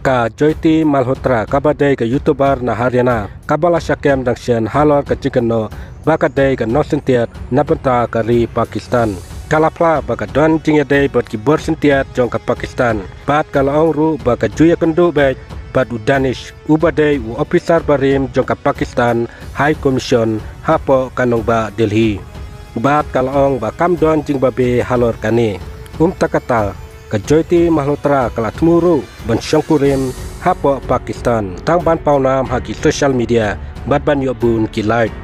ka Joyti Malhotra kabadai ka YouTuber na Haryana kabala syakem dangsian halor ka cikeno bakadai ka nosentiat napenta kari Pakistan kalapla baka don jingyadai bat ki borsentiat jong ka Pakistan bat kalaong ru baka juya kendu bek bat u Danish ubadai u officer barim jong ka Pakistan High Commission hapo kanong ba Delhi bat kalaong ba kamdon jing babe halor kani takata ka Joyti Malhotra kala tmuru ban syangkurim hapo Pakistan tang ban paunam haki social media bat ban yobun ki like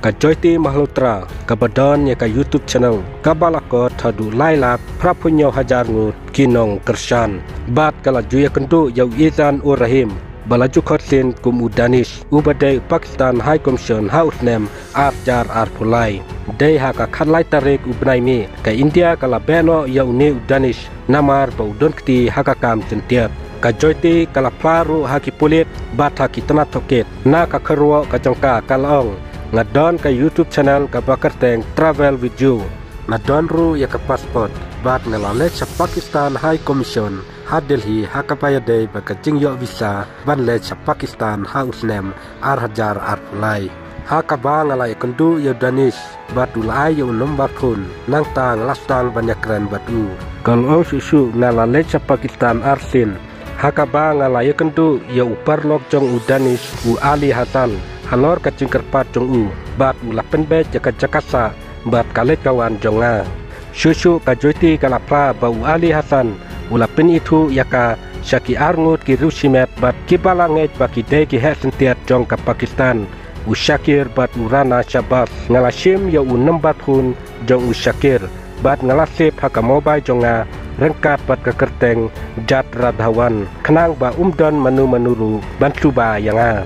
ka Joyti Malhotra ka badon ya ka YouTube channel ka balakot hadu lailak prapunyo hajar ngut kinong kershan bat kala juya kendu yau izan urahim balaju khotsin kum u Danish ubadai Pakistan High Commission hausnem arjar arpulai dai haka khalai tarik ubnai mi ka India kala beno yau ne u Danish namar ba udon kti haka kam sentiat ka Joyti kala plaru haki pulit bat haki tana toket na ka kharwo ka jongka kalong ngadon ka YouTube channel ka bakarteng travel with you ngadon ru ya ka passport bat ngalale sa Pakistan High Commission Delhi hakapaya day baka jingyo visa banle sa Pakistan hausnem arhajar arpulai hakaba ngalai kendu ya Danish batu lai ya nombar phone nang tang lastang banyakran batu kalau susu ngalale sa Pakistan arsin hakaba ngalai kendu ya uparlok jong u Danish u Ali Hasan halor kacing kerpat jong u bat u lapenbe jaka jakasa bat kalet kawan jonga susu ka Joyti kalapra ba u Ali Hasan ulapin itu yaka syaki arngut ki rusimet bat kibalanget baki de ki hesentiat jong ka Pakistan u Syakir bat urana Syabas ngalasim ya u nembat hun jong u Syakir bat ngalasip haka mobile jonga rengkat bat ke kerteng jat radhawan kenang ba umdon manu-manuru bantuba yanga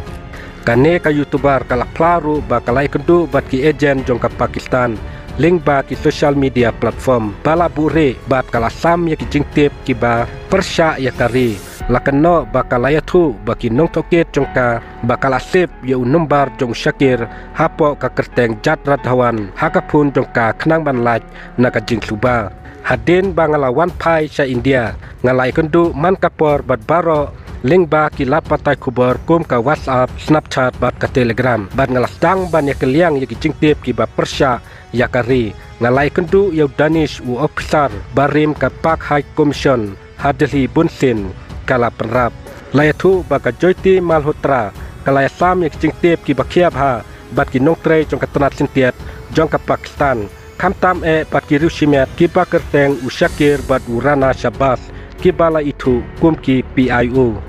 kane ka YouTuber kala plaru ba kalai kendu bat ki agent jong ka Pakistan link ba ki social media platform bala bure bat kala sam ya ki jingtip ki ba persya ya kari lakeno ba kala ya thu ba ki nong toket jongka ba kala sip ya numbar jong Syakir hapo ka kerteng jat radhawan hakapun jongka kenang ban laj na ka jing suba hadin ba ngalawan pai sa India ngalai kendu man kapor bat baro link ba ki lapatai kubor kum ka WhatsApp Snapchat bat ka Telegram bat ngalastang ban ya keliang ya ki jingtip ki ba persya yakari ngalai kendu yau Danish u officer barim ka Pak High Commission Delhi bunsin kala penrap layatu baka Joyti Malhotra kala sam yak cingtip ki bakiab ha bat ki nongtre jong ka tanat sintiat jong ka Pakistan kamtam bat ki rusimet ki bakerteng u Syakir bat urana Syabas ki bala itu kum ki PIO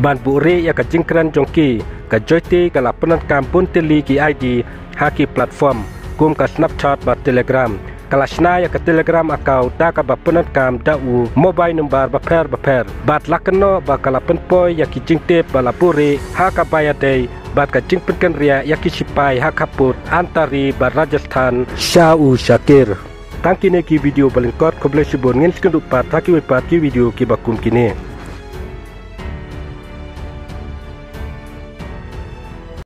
ban bure ya ka jingkran jong ki ka Joyti kala penan kampun teli ki ID haki platform kum ka Snapchat bat Telegram kala snaya ka Telegram akau da ka bapenat kam da u mobile number baper bat lakeno ba kala penpoy ya ki jingtip bala puri ha ka bayadei bat ka jingpenkan ria ya ki sipai ha kaput antari bar Rajasthan Syau Syakir tangkine ki video balingkot koble sibon ngin skendu pat haki wepat ki video ki bakum kini